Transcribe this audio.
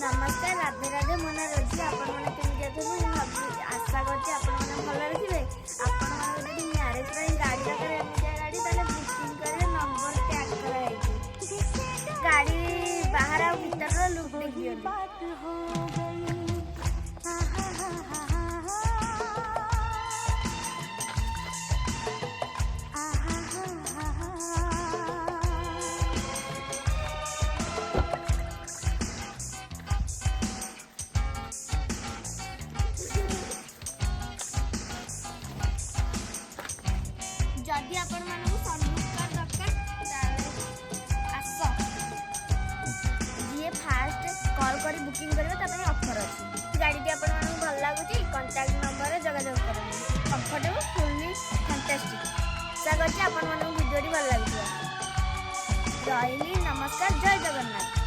नमस्कार राधे राधे मो ना रोजी आपने आशा कर भलि थे आप मैरेज गाड़ी दरकार एमती गाड़ी बुकिंग कर नंबर टैग कर गाड़ी बाहर आ भर लुक देखिए जदि आपण मानू सनरूफ दरकार आस जी फास्ट कॉल कर बुकिंग करेंगे ऑफर अच्छी गाड़ी आपण मानू भल लगुच कंटाक्ट नंबर जोगाजोग करें कंफर्टेबल फुल्ली फैंटास्टिक आशा करछि आपण मानू वीडियो भल लगी रही नमस्कार जय जगन्नाथ।